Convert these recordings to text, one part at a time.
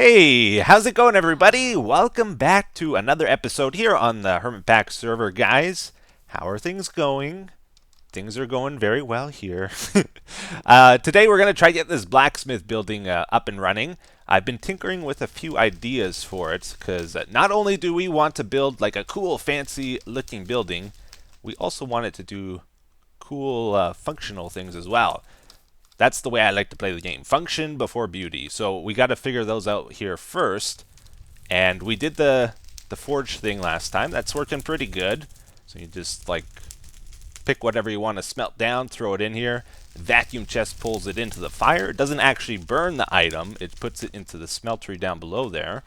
Hey, how's it going, everybody? Welcome back to another episode here on the HermitPack server, guys. How are things going? Things are going very well here. Today we're going to try to get this blacksmith building up and running. I've been tinkering with a few ideas for it, because not only do we want to build like a cool, fancy-looking building, we also want it to do cool, functional things as well. That's the way I like to play the game. Function before beauty. So we got to figure those out here first. And we did the forge thing last time. That's working pretty good. So you just like pick whatever you want to smelt down, throw it in here. Vacuum chest pulls it into the fire. It doesn't actually burn the item. It puts it into the smeltery down below there.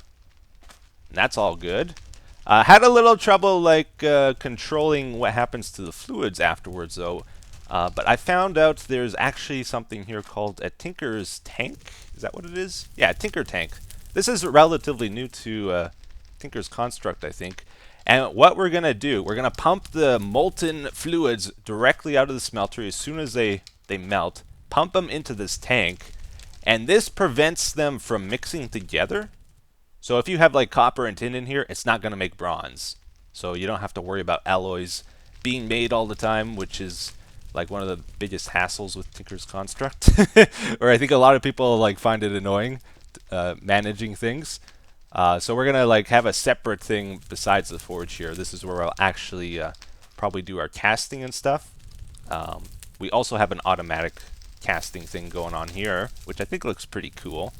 And that's all good. Had a little trouble like controlling what happens to the fluids afterwards though. But I found out there's actually something here called a Tinker's Tank. Is that what it is? Yeah, Tinker Tank. This is relatively new to Tinker's Construct, I think. And what we're going to do, we're going to pump the molten fluids directly out of the smeltery as soon as they melt, pump them into this tank, and this prevents them from mixing together. So if you have like copper and tin in here, it's not going to make bronze. So you don't have to worry about alloys being made all the time, which is like one of the biggest hassles with Tinker's Construct. Or I think a lot of people like find it annoying managing things. So we're gonna like have a separate thing besides the forge here. This is where I'll actually probably do our casting and stuff. We also have an automatic casting thing going on here, which I think looks pretty cool.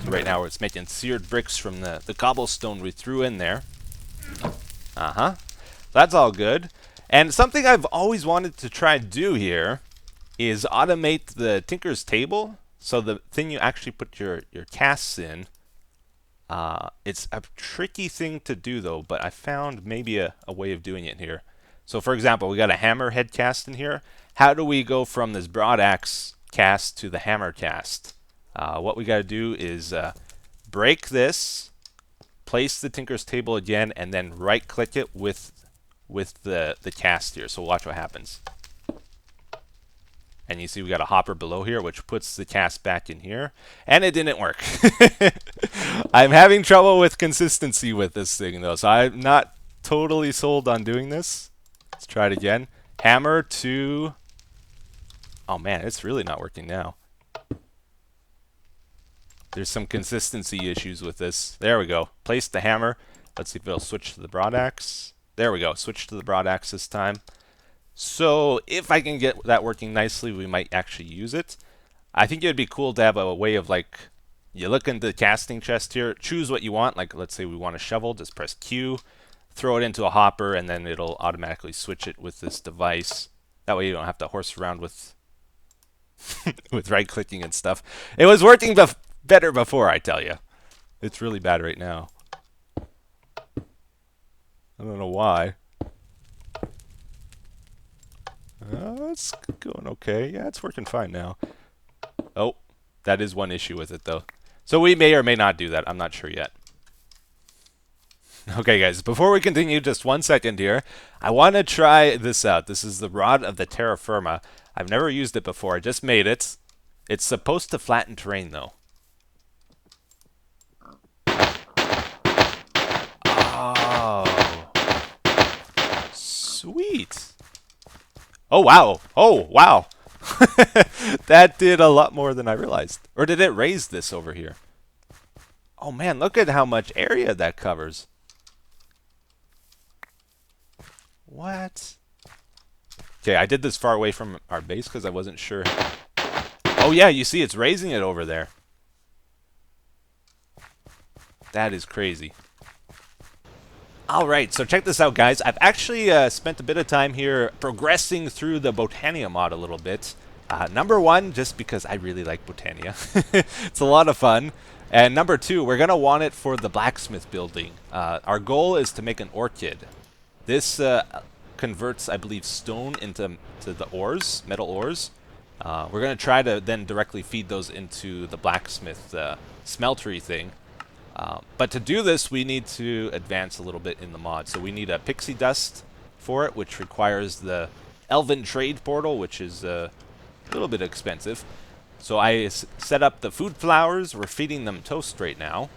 So right now it's making seared bricks from the cobblestone we threw in there. That's all good. And something I've always wanted to try and do here is automate the Tinker's Table. So the thing you actually put your casts in, it's a tricky thing to do though, but I found maybe a way of doing it here. So for example, we got a hammerhead cast in here. How do we go from this broad axe cast to the hammer cast? What we got to do is break this, place the Tinker's Table again, and then right click it with the cast here. So watch what happens. And you see we got a hopper below here, which puts the cast back in here. And it didn't work. I'm having trouble with consistency with this thing, though. So I'm not totally sold on doing this. Let's try it again. Hammer to... Oh, man, it's really not working now. There's some consistency issues with this. There we go. Place the hammer. Let's see if it'll switch to the broad axe. There we go. Switch to the broad axe this time. So if I can get that working nicely, we might actually use it. I think it would be cool to have a way of like, you look into the casting chest here, choose what you want. Like let's say we want a shovel, just press Q, throw it into a hopper, and then it'll automatically switch it with this device. That way you don't have to horse around with with right clicking and stuff. It was working better before, I tell you. It's really bad right now. I don't know why. It's going okay. Yeah, it's working fine now. Oh, that is one issue with it, though. So we may or may not do that. I'm not sure yet. Okay, guys, before we continue, just 1 second here. I want to try this out. This is the Rod of the Terra Firma. I've never used it before. I just made it. It's supposed to flatten terrain, though. Oh. Sweet. Oh, wow. Oh, wow. That did a lot more than I realized. Or did it raise this over here? Oh, man, look at how much area that covers. What? Okay, I did this far away from our base because I wasn't sure. Oh, yeah, you see it's raising it over there. That is crazy. Alright, so check this out, guys. I've actually spent a bit of time here progressing through the Botania mod a little bit. Number one, just because I really like Botania. It's a lot of fun. And number two, we're going to want it for the blacksmith building. Our goal is to make an orchid. This converts, I believe, stone into the ores, metal ores. We're going to try to then directly feed those into the blacksmith smeltery thing. But to do this, we need to advance a little bit in the mod. So we need a pixie dust for it, which requires the Elven Trade Portal, which is a little bit expensive. So I set up the food flowers. We're feeding them toast right now.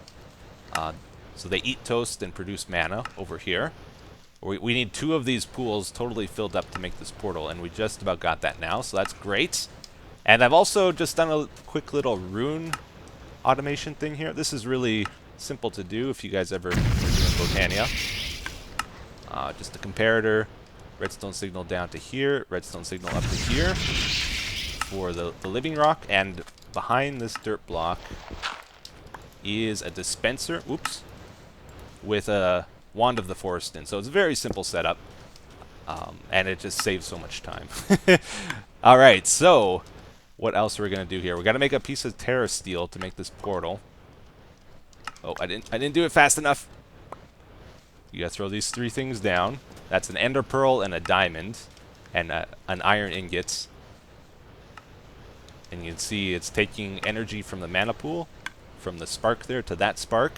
So they eat toast and produce mana over here. We need 2 of these pools totally filled up to make this portal, and we just about got that now, so that's great. And I've also just done a quick little rune automation thing here. This is really simple to do if you guys ever are doing Botania. Just a comparator, redstone signal down to here, redstone signal up to here for the living rock, and behind this dirt block is a dispenser, whoops, with a Wand of the Forest in. So it's a very simple setup, and it just saves so much time. Alright, so what else are we going to do here? We've got to make a piece of Terra Steel to make this portal. Oh, I didn't do it fast enough. You got to throw these 3 things down. That's an Ender Pearl and a Diamond, and an Iron Ingot. And you can see it's taking energy from the mana pool, from the spark there to that spark.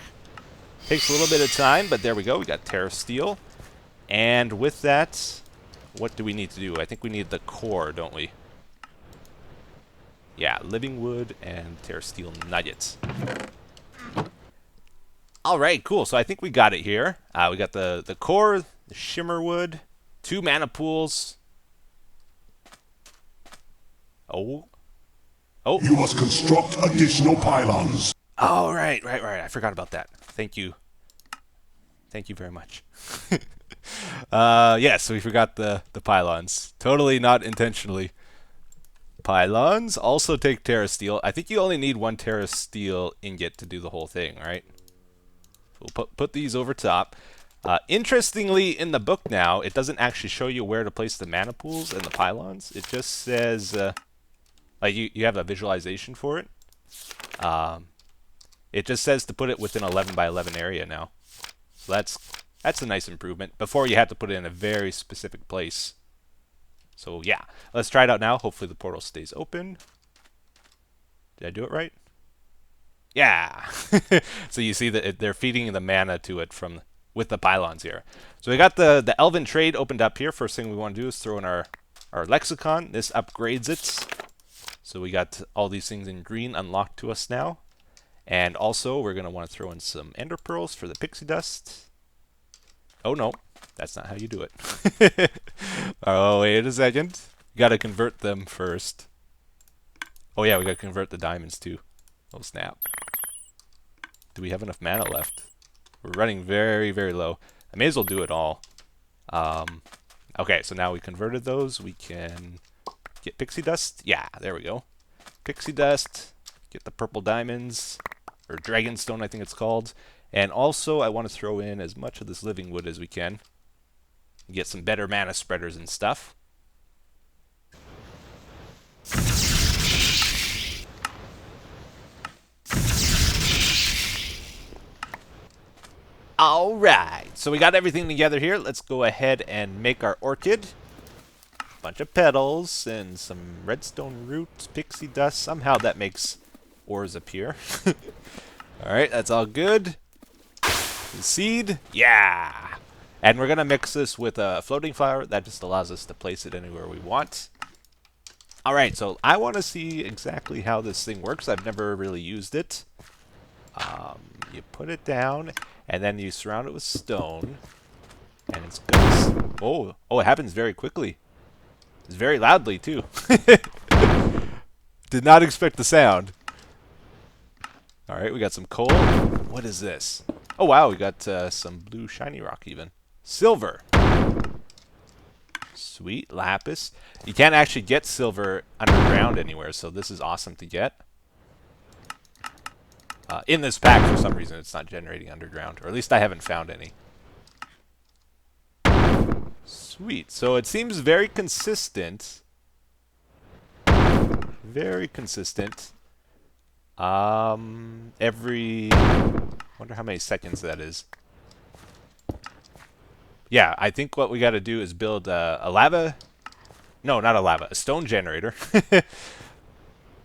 Takes a little bit of time, but there we go. We got Terra Steel. And with that, what do we need to do? I think we need the core, don't we? Yeah, living wood and Terra Steel nuggets. Alright, cool. So I think we got it here. We got the core, the shimmer wood, 2 mana pools. Oh. You must construct additional pylons. Oh, right. I forgot about that. Thank you. Thank you very much. Yeah, so we forgot the pylons. Totally not intentionally. Pylons also take Terra Steel. I think you only need 1 Terra Steel ingot to do the whole thing, right? We'll put these over top. Interestingly, in the book now, it doesn't actually show you where to place the mana pools and the pylons. It just says, like you have a visualization for it. It just says to put it within 11 by 11 area now. So that's a nice improvement. Before you had to put it in a very specific place. So yeah, let's try it out now. Hopefully the portal stays open. Did I do it right? Yeah. So you see that they're feeding the mana to it with the pylons here. So we got the Elven Trade opened up here. First thing we want to do is throw in our Lexicon. This upgrades it. So we got all these things in green unlocked to us now. And also, we're going to want to throw in some Ender Pearls for the Pixie Dust. Oh, no. That's not how you do it. Oh, wait a second. You got to convert them first. Oh, yeah, we got to convert the diamonds, too. Oh, snap. Do we have enough mana left? We're running very, very low. I may as well do it all. Okay, so now we converted those. We can get Pixie Dust. Yeah, there we go. Pixie Dust. Get the purple diamonds. Or Dragonstone, I think it's called. And also, I want to throw in as much of this living wood as we can. Get some better mana spreaders and stuff. Alright, so we got everything together here. Let's go ahead and make our orchid. Bunch of petals and some redstone roots, pixie dust. Somehow that makes ores appear. Alright, that's all good. The seed, yeah! And we're going to mix this with a floating flower. That just allows us to place it anywhere we want. Alright, so I want to see exactly how this thing works. I've never really used it. You put it down, and then you surround it with stone. And it's going to... Oh, it happens very quickly. It's very loudly, too. Did not expect the sound. Alright, we got some coal. What is this? Oh, wow, we got some blue shiny rock, even. Silver. Sweet. Lapis. You can't actually get silver underground anywhere, so this is awesome to get. In this pack, for some reason, it's not generating underground. Or at least I haven't found any. Sweet. So it seems very consistent. Very consistent. Every... wonder how many seconds that is. Yeah, I think what we got to do is build a lava... No, not a lava. A stone generator.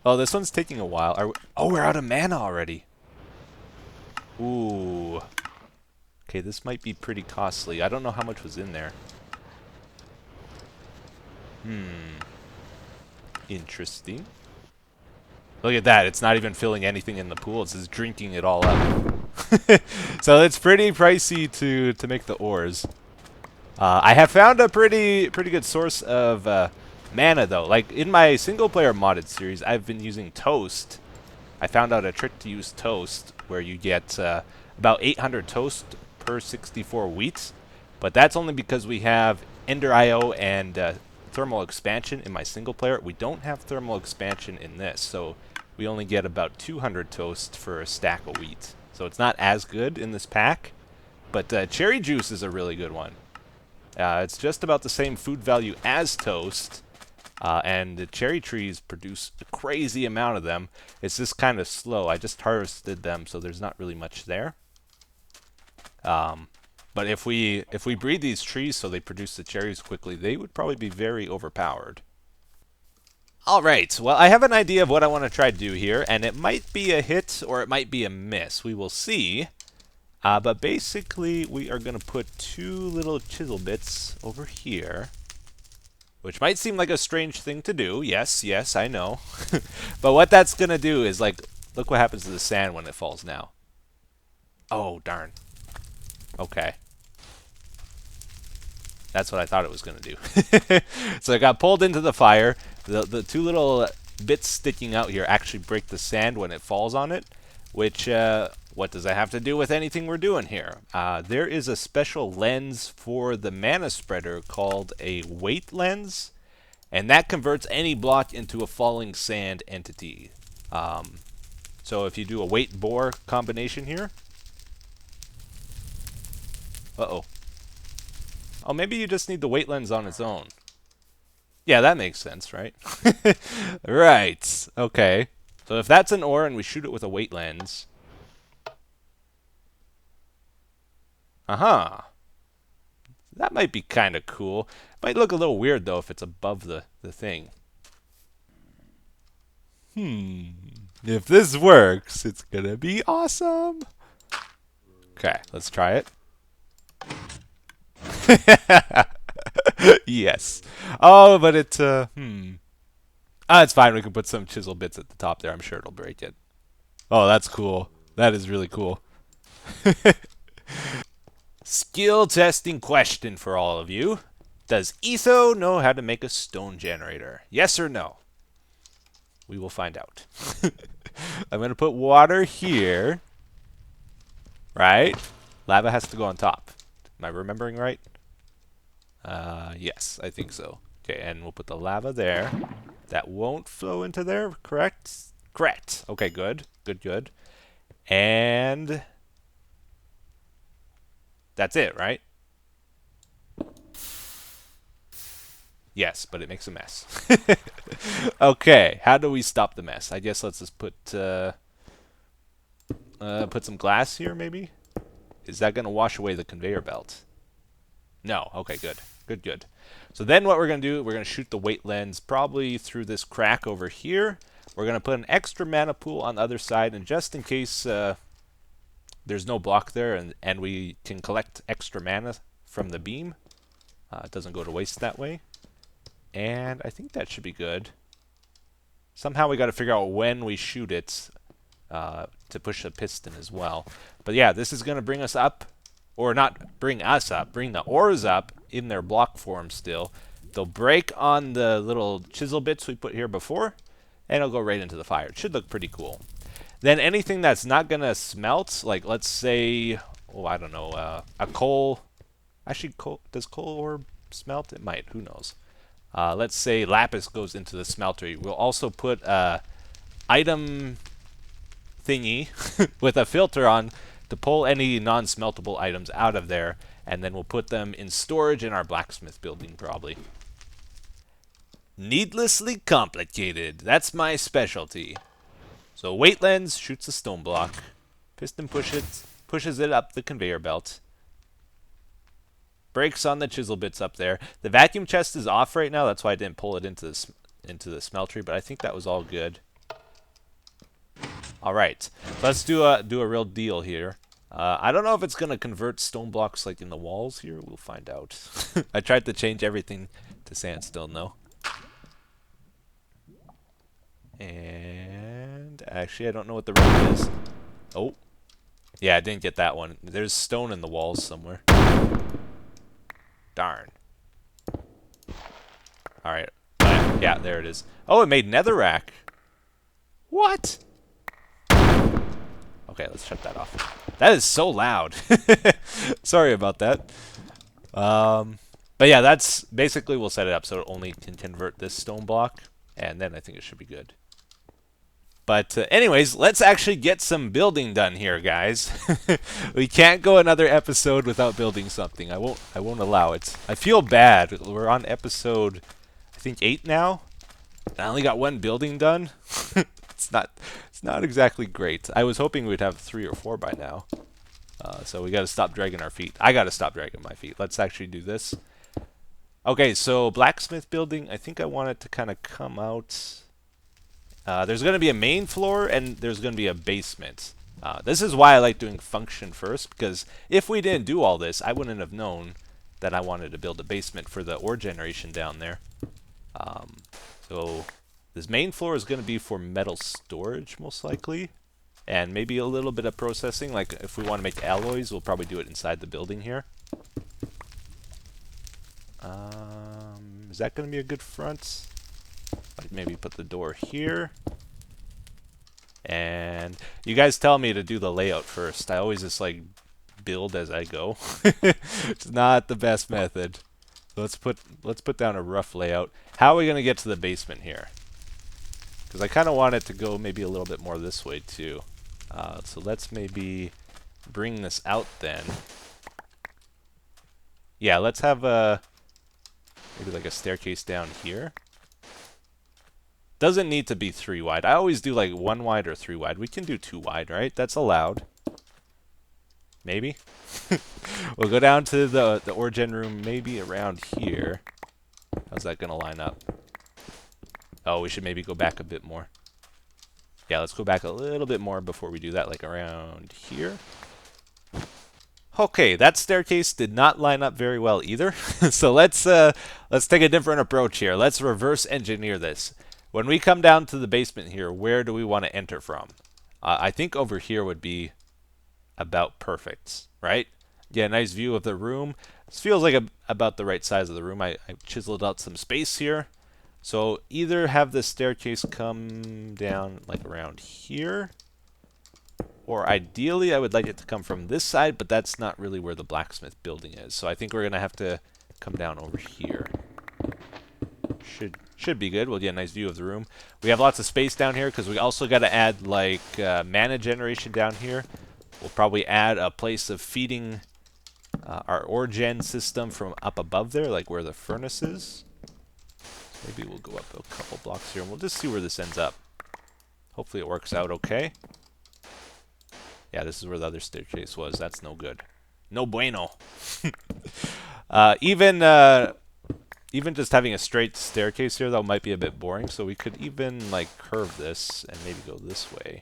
Oh, this one's taking a while. Oh, we're out of mana already. Ooh. Okay, this might be pretty costly. I don't know how much was in there. Interesting. Look at that. It's not even filling anything in the pool. It's just drinking it all up. So it's pretty pricey to make the ores. I have found a pretty good source of mana though. Like in my single player modded series, I've been using toast. I found out a trick to use toast where you get about 800 toast per 64 wheat, but that's only because we have Ender IO and thermal expansion in my single player. We don't have thermal expansion in this, so we only get about 200 toast for a stack of wheat. So it's not as good in this pack, but cherry juice is a really good one. It's just about the same food value as toast, and the cherry trees produce a crazy amount of them. It's just kind of slow. I just harvested them, so there's not really much there. But if we breed these trees so they produce the cherries quickly, they would probably be very overpowered. Alright, well I have an idea of what I want to try to do here, and it might be a hit or it might be a miss. We will see. But basically we are going to put two little chisel bits over here, which might seem like a strange thing to do. Yes, yes, I know. But what that's going to do is, like, look what happens to the sand when it falls now. Oh, darn. Okay. That's what I thought it was going to do. So it got pulled into the fire. The two little bits sticking out here actually break the sand when it falls on it, which, what does that have to do with anything we're doing here? There is a special lens for the mana spreader called a weight lens, and that converts any block into a falling sand entity. So if you do a weight bore combination here, uh-oh. Oh, maybe you just need the weight lens on its own. Yeah, that makes sense, right? Right. Okay. So if that's an ore and we shoot it with a weight lens. Uh-huh. That might be kind of cool. Might look a little weird, though, if it's above the thing. If this works, it's gonna be awesome. Okay, let's try it. Yes. Oh, but it's it's fine. We can put some chisel bits at the top there. I'm sure it'll break it. Oh, that's cool. That is really cool. Skill testing question for all of you. Does Etho know how to make a stone generator? Yes or no? We will find out. I'm going to put water here. Right? Lava has to go on top. Am I remembering right? Yes, I think so. Okay, and we'll put the lava there. That won't flow into there, correct? Correct. Okay, good. Good, good. And that's it, right? Yes, but it makes a mess. Okay, how do we stop the mess? I guess let's just put some glass here, maybe? Is that going to wash away the conveyor belt? No. Okay, good. Good, good. So then what we're going to do, we're going to shoot the weight lens probably through this crack over here. We're going to put an extra mana pool on the other side, and just in case there's no block there and we can collect extra mana from the beam, it doesn't go to waste that way. And I think that should be good. Somehow we got to figure out when we shoot it to push the piston as well. But yeah, this is going to bring us up, or not bring us up, bring the ores up in their block form still. They'll break on the little chisel bits we put here before, and it'll go right into the fire. It should look pretty cool. Then anything that's not going to smelt, like let's say, oh, I don't know, a coal. Actually, does coal ore smelt? It might. Who knows? Let's say lapis goes into the smelter. We'll also put item thingy with a filter on to pull any non-smeltable items out of there, and then we'll put them in storage in our blacksmith building probably. Needlessly complicated. That's my specialty. So weight lens shoots a stone block. Piston pushes it up the conveyor belt. Brakes on the chisel bits up there. The vacuum chest is off right now. That's why I didn't pull it into the smeltery, but I think that was all good. All right, let's do a real deal here. I don't know if it's gonna convert stone blocks like in the walls here. We'll find out. I tried to change everything to sandstone though. And actually, I don't know what the rate is. Oh, Yeah, I didn't get that one. There's stone in the walls somewhere. Darn. Alright. Yeah, there it is. Oh, it made netherrack. What? Okay, let's shut that off. That is so loud. Sorry about that. But yeah, that's basically we'll set it up so it only can convert this stone block, and then I think it should be good. But anyways, let's actually get some building done here, guys. We can't go another episode without building something. I won't allow it. I feel bad. We're on episode I think 8 now. I only got 1 building done. It's not exactly great. I was hoping we'd have 3 or 4 by now. So we got to stop dragging our feet. I got to stop dragging my feet. Let's actually do this. Okay, so blacksmith building, I think I want it to kind of come out. There's going to be a main floor and there's going to be a basement. This is why I like doing function first, because if we didn't do all this, I wouldn't have known that I wanted to build a basement for the ore generation down there. So this main floor is going to be for metal storage, most likely, and maybe a little bit of processing. Like if we want to make alloys, we'll probably do it inside the building here. Is that going to be a good front? Like maybe put the door here. And you guys tell me to do the layout first. I always just like build as I go. It's not the best method. Let's put down a rough layout. How are we going to get to the basement here? Because I kind of want it to go maybe a little bit more this way too. So let's maybe bring this out then. Yeah, let's have maybe like a staircase down here. Doesn't need to be 3 wide. I always do like 1 wide or 3 wide. We can do 2 wide, right? That's allowed. Maybe. We'll go down to the ore gen room maybe around here. How's that going to line up? Oh, we should maybe go back a bit more. Yeah, let's go back a little bit more before we do that, like around here. Okay, that staircase did not line up very well either. So let's take a different approach here. Let's reverse engineer this. When we come down to the basement here, where do we want to enter from? I think over here would be about perfect, right? Yeah, nice view of the room. This feels like about the right size of the room. I chiseled out some space here. So either have the staircase come down like around here, or ideally I would like it to come from this side, but that's not really where the blacksmith building is. So I think we're going to have to come down over here. Should be good. We'll get a nice view of the room. We have lots of space down here because we also got to add like mana generation down here. We'll probably add a place of feeding our ore gen system from up above there, like where the furnace is. Maybe we'll go up a couple blocks here and we'll just see where this ends up. Hopefully it works out okay. Yeah, this is where the other staircase was. That's no good. No bueno. Even just having a straight staircase here, though, might be a bit boring. So we could even like curve this and maybe go this way.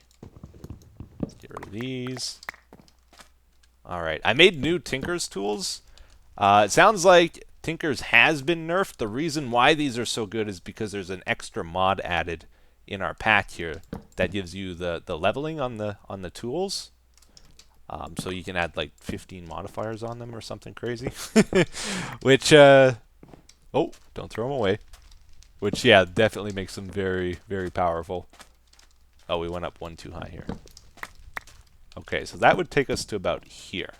Let's get rid of these. All right, I made new Tinker's tools. It sounds like Tinker's has been nerfed. The reason why these are so good is because there's an extra mod added in our pack here that gives you the leveling on the tools. So you can add like 15 modifiers on them or something crazy. Which oh, don't throw them away. Which, yeah, definitely makes them very, very powerful. Oh, we went up 1 too high here. Okay, so that would take us to about here.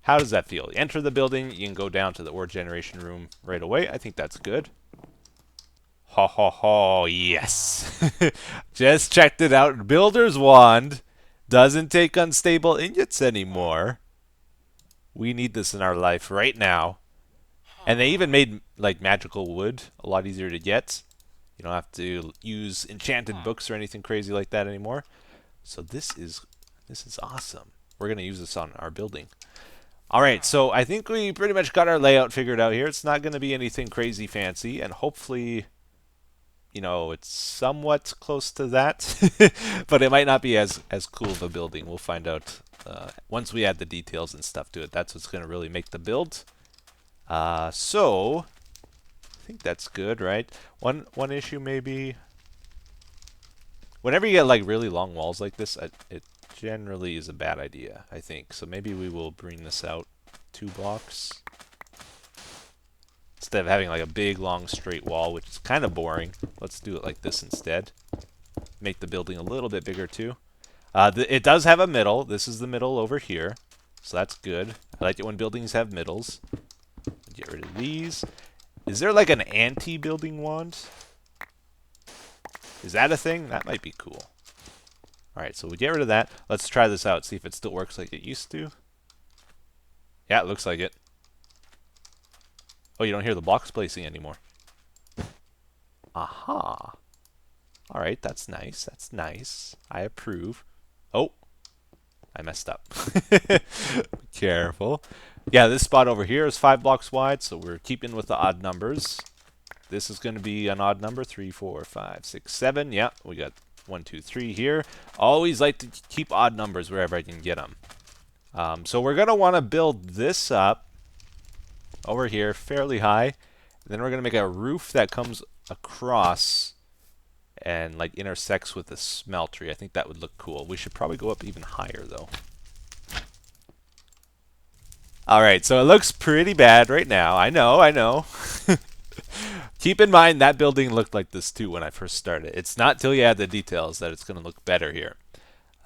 How does that feel? You enter the building, you can go down to the ore generation room right away. I think that's good. Ho ho ho, yes. Just checked it out. Builder's Wand doesn't take unstable ingots anymore. We need this in our life right now. And they even made like magical wood a lot easier to get. You don't have to use enchanted books or anything crazy like that anymore. So this is awesome. We're going to use this on our building. All right, so I think we pretty much got our layout figured out here. It's not going to be anything crazy fancy, and hopefully, you know, it's somewhat close to that. But it might not be as cool of a building. We'll find out once we add the details and stuff to it. That's what's going to really make the build. So I think that's good, right? One issue maybe. Whenever you get like really long walls like this, it generally is a bad idea, I think. So maybe we will bring this out 2 blocks. Instead of having like a big, long, straight wall, which is kind of boring. Let's do it like this instead. Make the building a little bit bigger too. It does have a middle. This is the middle over here. So that's good. I like it when buildings have middles. Get rid of these. Is there like an anti-building wand? Is that a thing? That might be cool. Alright, so we get rid of that. Let's try this out, see if it still works like it used to. Yeah, it looks like it. Oh, you don't hear the blocks placing anymore. Aha. Alright, that's nice. That's nice. I approve. Oh, I messed up. Careful. Yeah, this spot over here is 5 blocks wide, so we're keeping with the odd numbers. This is going to be an odd number. 3, 4, 5, 6, 7. Yeah, we got 1, 2, 3 here. Always like to keep odd numbers wherever I can get them. So we're going to want to build this up over here fairly high. And then we're going to make a roof that comes across and like intersects with the smeltery. I think that would look cool. We should probably go up even higher though. Alright, so it looks pretty bad right now. I know. Keep in mind that building looked like this too when I first started. It's not till you add the details that it's going to look better here.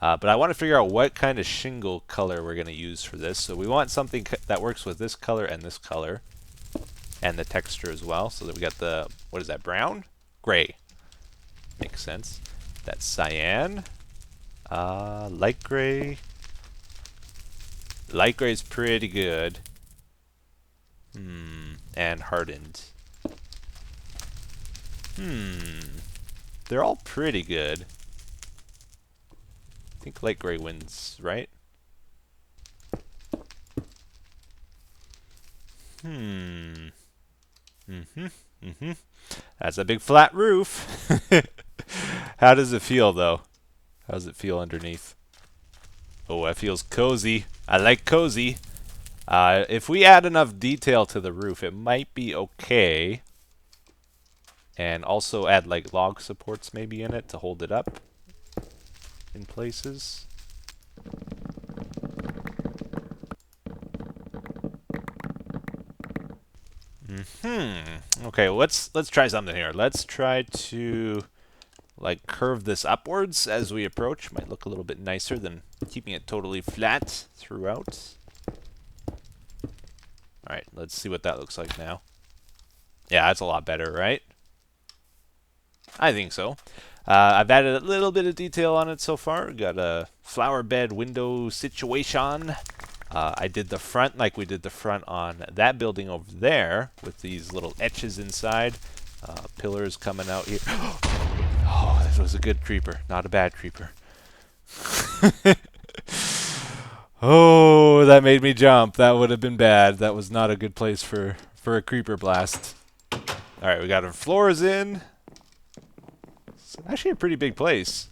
But I want to figure out what kind of shingle color we're going to use for this. So we want something that works with this color and this color. And the texture as well. So that we got the, what is that, brown? Gray. Makes sense. That's cyan. Light gray. Light gray is pretty good. And hardened. They're all pretty good. I think light gray wins, right? That's a big flat roof. How does it feel, though? How does it feel underneath? Oh, it feels cozy. I like cozy. If we add enough detail to the roof, it might be okay. And also add like log supports maybe in it to hold it up in places. Okay, let's try something here. Let's try to like curve this upwards as we approach. Might look a little bit nicer than keeping it totally flat throughout. Alright, let's see what that looks like now. Yeah, that's a lot better, right? I think so. I've added a little bit of detail on it so far. Got a flower bed window situation. I did the front like we did the front on that building over there with these little etches inside. Pillars coming out here. Oh, this was a good creeper, not a bad creeper. Oh, that made me jump. That would have been bad. That was not a good place for a creeper blast. Alright, we got our floors in. It's actually a pretty big place.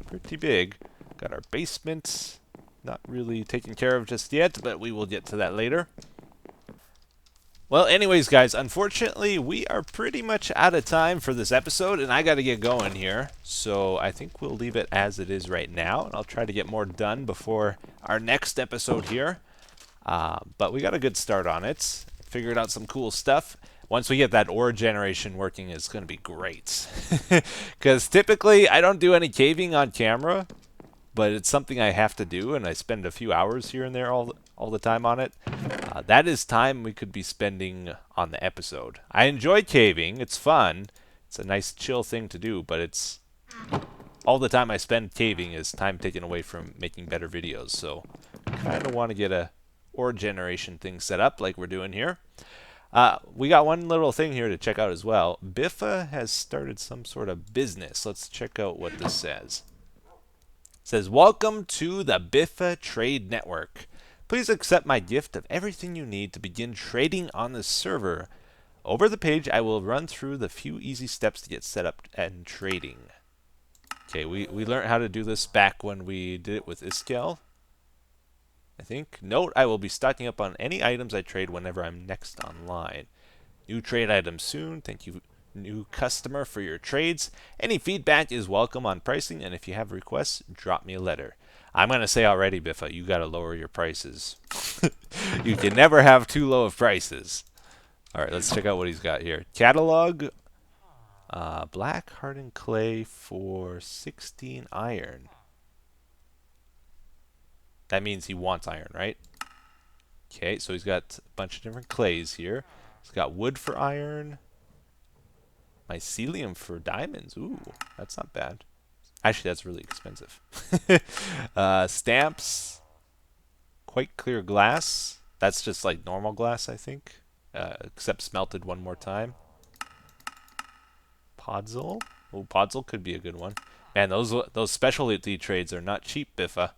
Pretty big. Got our basement. Not really taken care of just yet, but we will get to that later. Well, anyways, guys, unfortunately, we are pretty much out of time for this episode, and I got to get going here. So I think we'll leave it as it is right now, and I'll try to get more done before our next episode here. But we got a good start on it. Figured out some cool stuff. Once we get that ore generation working, it's going to be great. Because typically, I don't do any caving on camera, but it's something I have to do, and I spend a few hours here and there all the time on it. That is time we could be spending on the episode. I enjoy caving. It's fun. It's a nice chill thing to do, but it's all the time I spend caving is time taken away from making better videos. So I kind of want to get a ore generation thing set up like we're doing here. We got one little thing here to check out as well. Biffa has started some sort of business. Let's check out what this says. It says, "Welcome to the Biffa Trade Network. Please accept my gift of everything you need to begin trading on the server. Over the page, I will run through the few easy steps to get set up and trading." Okay, we learned how to do this back when we did it with Iskel, I think. Note, I will be stocking up on any items I trade whenever I'm next online. New trade items soon. Thank you, new customer, for your trades. Any feedback is welcome on pricing, and if you have requests, drop me a letter. I'm going to say already, Biffa, you got to lower your prices. You can never have too low of prices. All right, let's check out what he's got here. Catalog, black hardened clay for 16 iron. That means he wants iron, right? Okay, so he's got a bunch of different clays here. He's got wood for iron. Mycelium for diamonds. Ooh, that's not bad. Actually, that's really expensive. Stamps. Quite clear glass. That's just like normal glass, I think. Except smelted one more time. Podzol. Oh, Podzol could be a good one. Man, those specialty trades are not cheap, Biffa.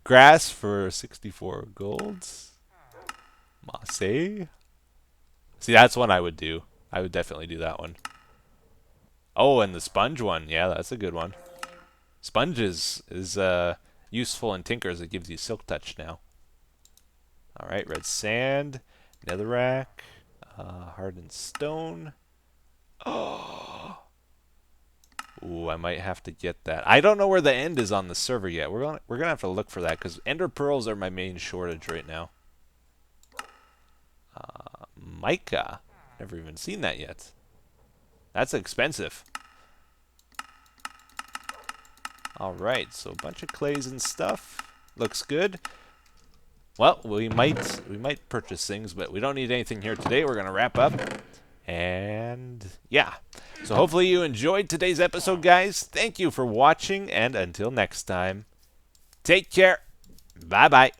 Grass for 64 golds. Masse. See, that's one I would do. I would definitely do that one. Oh, and the sponge one. Yeah, that's a good one. Sponge is useful in Tinkers. It gives you silk touch now. Alright, red sand. Netherrack. Hardened stone. Oh. Ooh, I might have to get that. I don't know where the end is on the server yet. We're gonna have to look for that because ender pearls are my main shortage right now. Mica. Never even seen that yet. That's expensive. Alright, so a bunch of clays and stuff. Looks good. Well, we might purchase things, but we don't need anything here today. We're gonna wrap up. And yeah. So hopefully you enjoyed today's episode, guys. Thank you for watching, and until next time, take care. Bye-bye.